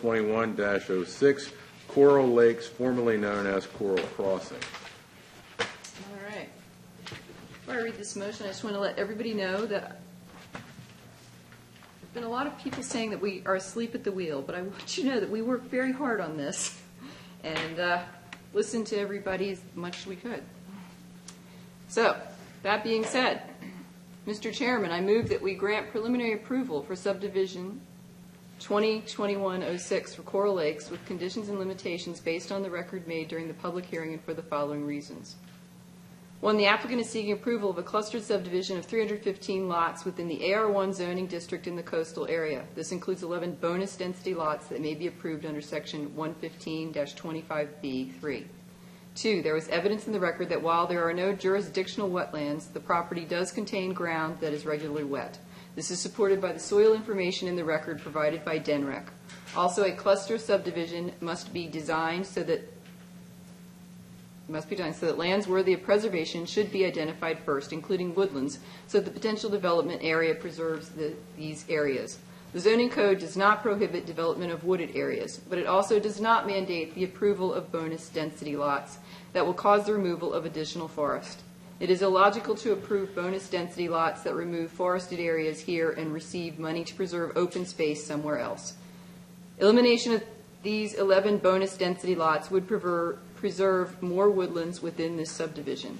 21-06, Coral Lakes, formerly known as Coral Crossing. All right. Before I read this motion, I just want to let everybody know that there's been a lot of people saying that we are asleep at the wheel, but I want you to know that we worked very hard on this and listened to everybody as much as we could. So, that being said, Mr. Chairman, I move that we grant preliminary approval for subdivision 2021-06 for Coral Lakes with conditions and limitations based on the record made during the public hearing and for the following reasons. 1, the applicant is seeking approval of a clustered subdivision of 315 lots within the AR1 zoning district in the coastal area. This includes 11 bonus density lots that may be approved under section 115-25B3. 2, there was evidence in the record that while there are no jurisdictional wetlands, the property does contain ground that is regularly wet. This is supported by the soil information in the record provided by DENREC. Also, a cluster subdivision must be designed so that lands worthy of preservation should be identified first, including woodlands, so that the potential development area preserves these areas. The zoning code does not prohibit development of wooded areas, but it also does not mandate the approval of bonus density lots that will cause the removal of additional forest. It is illogical to approve bonus density lots that remove forested areas here and receive money to preserve open space somewhere else. Elimination of these 11 bonus density lots would preserve more woodlands within this subdivision.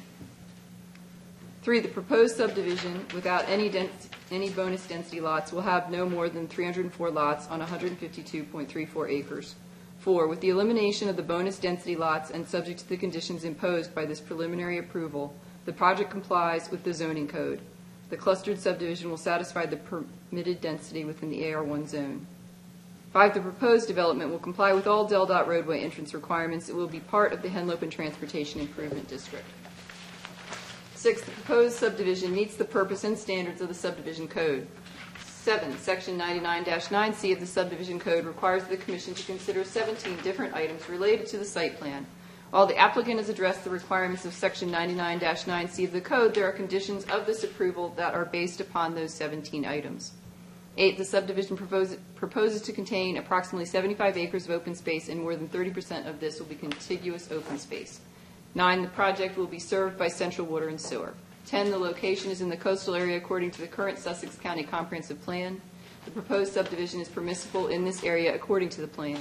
3, the proposed subdivision without any bonus density lots will have no more than 304 lots on 152.34 acres. 4, with the elimination of the bonus density lots and subject to the conditions imposed by this preliminary approval, the project complies with the zoning code. The clustered subdivision will satisfy the permitted density within the AR1 zone. 5, the proposed development will comply with all DelDOT roadway entrance requirements. It will be part of the Henlopen Transportation Improvement District. 6, the proposed subdivision meets the purpose and standards of the subdivision code. 7, Section 99-9C of the subdivision code requires the Commission to consider 17 different items related to the site plan. While the applicant has addressed the requirements of Section 99-9C of the code, there are conditions of this approval that are based upon those 17 items. 8, the subdivision proposes to contain approximately 75 acres of open space, and more than 30% of this will be contiguous open space. 9, the project will be served by central water and sewer. 10, the location is in the coastal area according to the current Sussex County Comprehensive Plan. The proposed subdivision is permissible in this area according to the plan.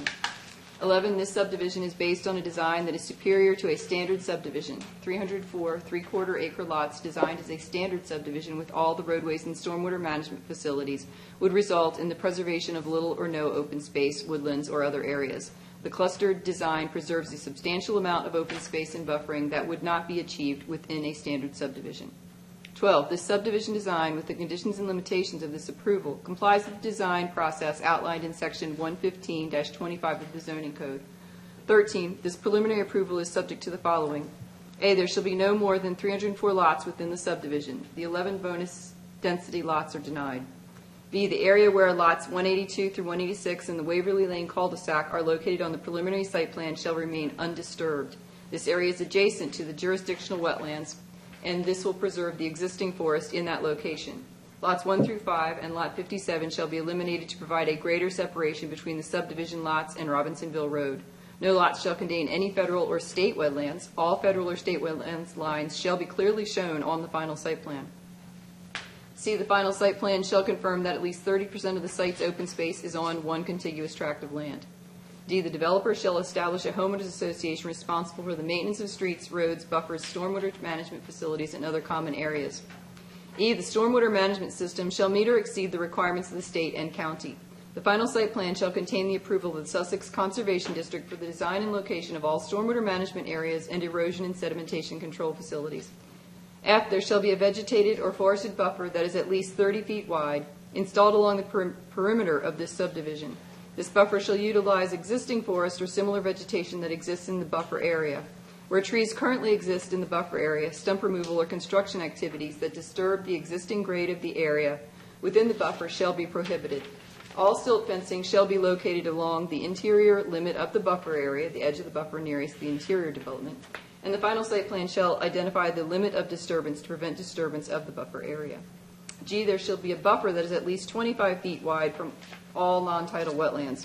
11, this subdivision is based on a design that is superior to a standard subdivision. 304 3/4 acre lots designed as a standard subdivision with all the roadways and stormwater management facilities would result in the preservation of little or no open space, woodlands, or other areas. The clustered design preserves a substantial amount of open space and buffering that would not be achieved within a standard subdivision. 12, this subdivision design with the conditions and limitations of this approval complies with the design process outlined in Section 115-25 of the Zoning Code. 13, this preliminary approval is subject to the following. A, there shall be no more than 304 lots within the subdivision. The 11 bonus density lots are denied. B, the area where lots 182 through 186 in the Waverly Lane cul-de-sac are located on the preliminary site plan shall remain undisturbed. This area is adjacent to the jurisdictional wetlands, and this will preserve the existing forest in that location. Lots 1 through 5 and Lot 57 shall be eliminated to provide a greater separation between the subdivision lots and Robinsonville Road. No lots shall contain any federal or state wetlands. All federal or state wetlands lines shall be clearly shown on the final site plan. C, the final site plan shall confirm that at least 30% of the site's open space is on one contiguous tract of land. D, the developer shall establish a homeowners association responsible for the maintenance of streets, roads, buffers, stormwater management facilities, and other common areas. E, the stormwater management system shall meet or exceed the requirements of the state and county. The final site plan shall contain the approval of the Sussex Conservation District for the design and location of all stormwater management areas and erosion and sedimentation control facilities. F, there shall be a vegetated or forested buffer that is at least 30 feet wide installed along the perimeter of this subdivision. This buffer shall utilize existing forest or similar vegetation that exists in the buffer area. Where trees currently exist in the buffer area, stump removal or construction activities that disturb the existing grade of the area within the buffer shall be prohibited. All silt fencing shall be located along the interior limit of the buffer area, the edge of the buffer nearest the interior development, and the final site plan shall identify the limit of disturbance to prevent disturbance of the buffer area. G, there shall be a buffer that is at least 25 feet wide from all non-tidal wetlands.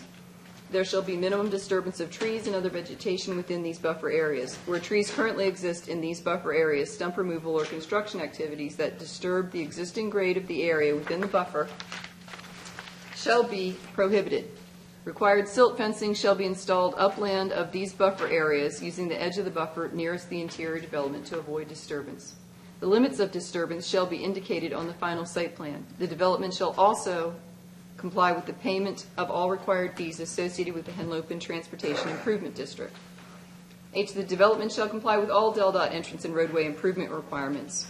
There shall be minimum disturbance of trees and other vegetation within these buffer areas. Where trees currently exist in these buffer areas, stump removal or construction activities that disturb the existing grade of the area within the buffer shall be prohibited. Required silt fencing shall be installed upland of these buffer areas using the edge of the buffer nearest the interior development to avoid disturbance. The limits of disturbance shall be indicated on the final site plan. The development shall also comply with the payment of all required fees associated with the Henlopen Transportation Improvement District. H, the development shall comply with all DelDOT entrance and roadway improvement requirements.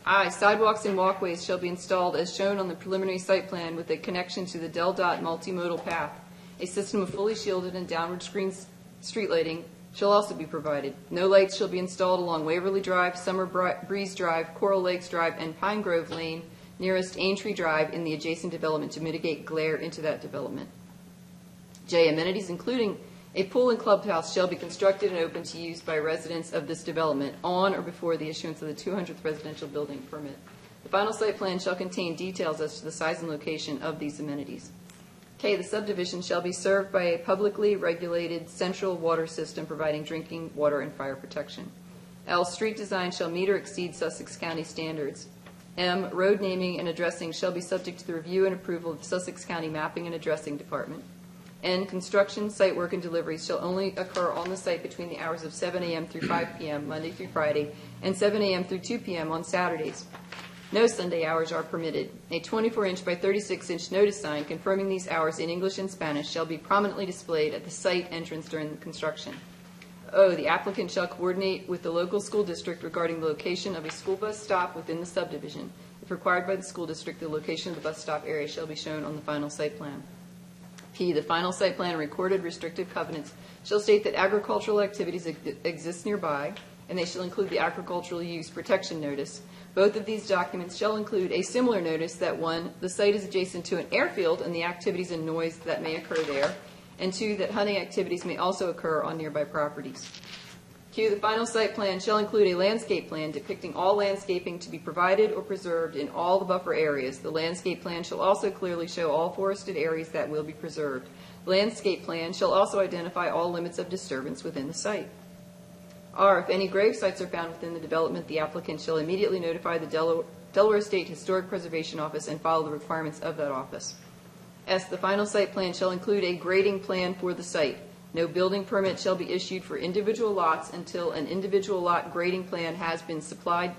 I, sidewalks and walkways shall be installed as shown on the preliminary site plan with a connection to the DelDOT multimodal path. A system of fully shielded and downward screen street lighting shall also be provided. No lights shall be installed along Waverly Drive, Summer Breeze Drive, Coral Lakes Drive, and Pine Grove Lane nearest Aintree Drive in the adjacent development to mitigate glare into that development. J, amenities including a pool and clubhouse shall be constructed and open to use by residents of this development on or before the issuance of the 200th residential building permit. The final site plan shall contain details as to the size and location of these amenities. K, the subdivision shall be served by a publicly regulated central water system providing drinking water and fire protection. L, street design shall meet or exceed Sussex County standards. M, road naming and addressing shall be subject to the review and approval of the Sussex County Mapping and Addressing Department. N, construction, site work, and deliveries shall only occur on the site between the hours of 7 a.m. through 5 p.m., Monday through Friday, and 7 a.m. through 2 p.m. on Saturdays. No Sunday hours are permitted. A 24-inch by 36-inch notice sign confirming these hours in English and Spanish shall be prominently displayed at the site entrance during the construction. O, the applicant shall coordinate with the local school district regarding the location of a school bus stop within the subdivision. If required by the school district, the location of the bus stop area shall be shown on the final site plan. P, the final site plan and recorded restrictive covenants shall state that agricultural activities exist nearby, and they shall include the agricultural use protection notice. Both of these documents shall include a similar notice that 1, the site is adjacent to an airfield and the activities and noise that may occur there, and 2, that hunting activities may also occur on nearby properties. Q, the final site plan shall include a landscape plan depicting all landscaping to be provided or preserved in all the buffer areas. The landscape plan shall also clearly show all forested areas that will be preserved. The landscape plan shall also identify all limits of disturbance within the site. R, if any grave sites are found within the development, the applicant shall immediately notify the Delaware State Historic Preservation Office and follow the requirements of that office. S, the final site plan shall include a grading plan for the site. No building permit shall be issued for individual lots until an individual lot grading plan has been supplied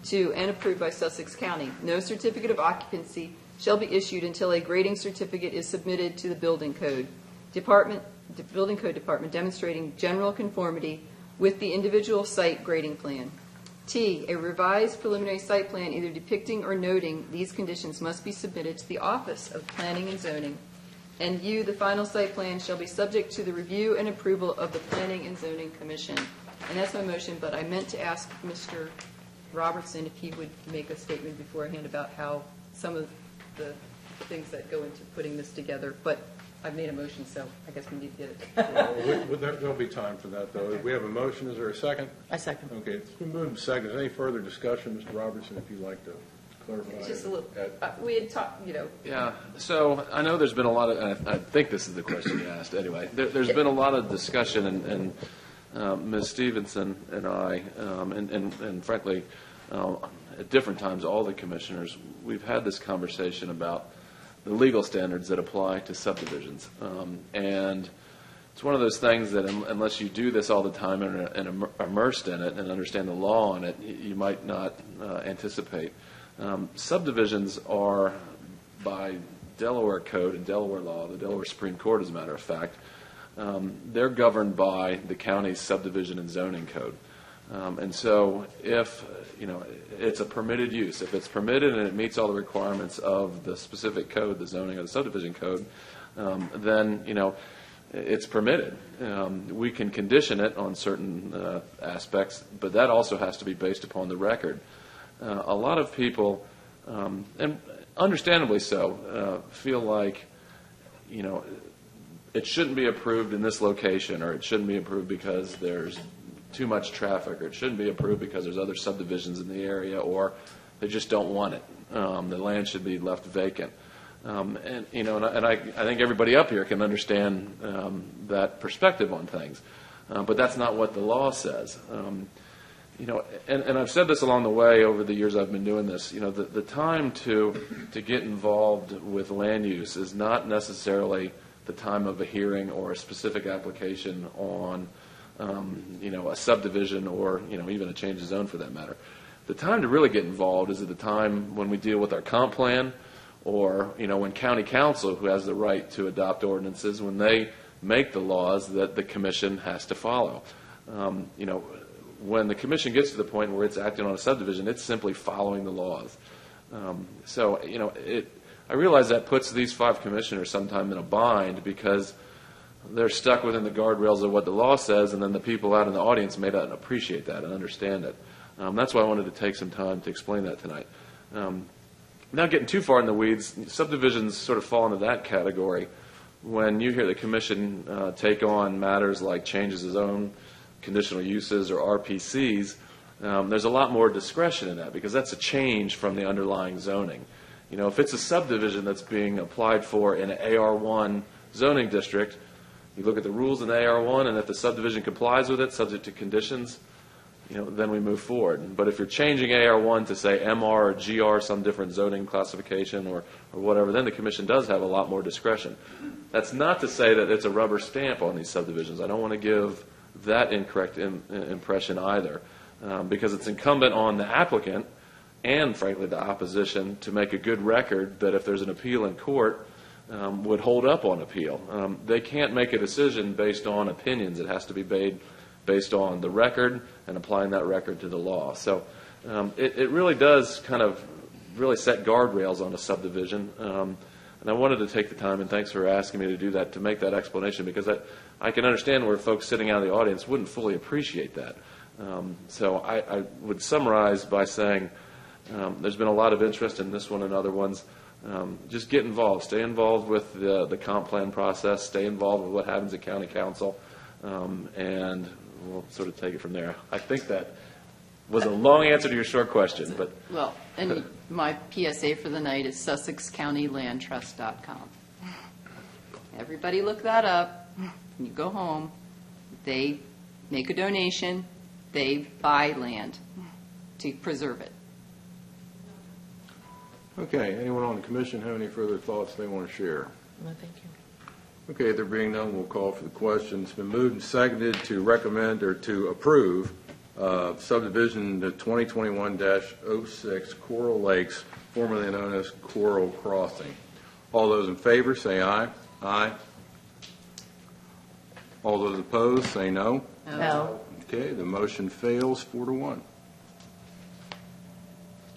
to and approved by Sussex County. No certificate of occupancy shall be issued until a grading certificate is submitted to the building code department demonstrating general conformity with the individual site grading plan. T, a revised preliminary site plan either depicting or noting these conditions must be submitted to the Office of Planning and Zoning. And U, the final site plan shall be subject to the review and approval of the Planning and Zoning Commission. And that's my motion, but I meant to ask Mr. Robertson if he would make a statement beforehand about how some of the things that go into putting this together. But I've made a motion, so I guess we need to get it. There'll be time for that, though. We have a motion. Is there a second? I second. Okay, it's been moved and seconded. Any further discussion, Mr. Robertson, if you'd like to clarify? Just a little. We had talked, Yeah, so I know there's been a lot of, and I think this is the question you asked anyway. There's been a lot of discussion, and Ms. Stevenson and I, and frankly, at different times, all the commissioners, we've had this conversation about the legal standards that apply to subdivisions. And it's one of those things that unless you do this all the time and immersed in it and understand the law on it, you might not anticipate. Subdivisions are, by Delaware code and Delaware law, the Delaware Supreme Court, as a matter of fact, they're governed by the county's subdivision and zoning code. And so if, it's a permitted use, if it's permitted and it meets all the requirements of the specific code, the zoning or the subdivision code, then, it's permitted. We can condition it on certain aspects, but that also has to be based upon the record. A lot of people, and understandably so, feel like, it shouldn't be approved in this location, or it shouldn't be approved because there's too much traffic, or it shouldn't be approved because there's other subdivisions in the area, or they just don't want it. The land should be left vacant. And I think everybody up here can understand that perspective on things, but that's not what the law says. And I've said this along the way over the years I've been doing this. The time to get involved with land use is not necessarily the time of a hearing or a specific application on a subdivision or even a change of zone for that matter. The time to really get involved is at the time when we deal with our comp plan, or when county council, who has the right to adopt ordinances, when they make the laws that the commission has to follow. When the commission gets to the point where it's acting on a subdivision, it's simply following the laws. I realize that puts these 5 commissioners sometime in a bind because they're stuck within the guardrails of what the law says, and then the people out in the audience may not appreciate that and understand it. That's why I wanted to take some time to explain that tonight. Not getting too far in the weeds, subdivisions sort of fall into that category. When you hear the commission take on matters like changes of zone, conditional uses, or RPCs, there's a lot more discretion in that because that's a change from the underlying zoning. If it's a subdivision that's being applied for in an AR1 zoning district, you look at the rules in AR1, and if the subdivision complies with it, subject to conditions, then we move forward. But if you're changing AR1 to, say, MR or GR, some different zoning classification or whatever, then the commission does have a lot more discretion. That's not to say that it's a rubber stamp on these subdivisions. I don't want to give that incorrect impression either, because it's incumbent on the applicant and, frankly, the opposition to make a good record that if there's an appeal in court, would hold up on appeal. They can't make a decision based on opinions. It has to be made based on the record and applying that record to the law. So it really does kind of really set guardrails on a subdivision. And I wanted to take the time, and thanks for asking me to do that, to make that explanation, because I can understand where folks sitting out in the audience wouldn't fully appreciate that. So I would summarize by saying there's been a lot of interest in this one and other ones. Just get involved. Stay involved with the comp plan process. Stay involved with what happens at county council. And we'll sort of take it from there. I think that was a long answer to your short question, but Well, and my PSA for the night is SussexCountyLandTrust.com. Everybody look that up. When you go home, they make a donation, they buy land to preserve it. Okay, anyone on the commission have any further thoughts they want to share? No, thank you. Okay, there being none, we'll call for the question. It's been moved and seconded to recommend or to approve subdivision 2021-06 Coral Lakes, formerly known as Coral Crossing. All those in favor say aye. Aye. All those opposed say no. No. Okay, the motion fails 4-1.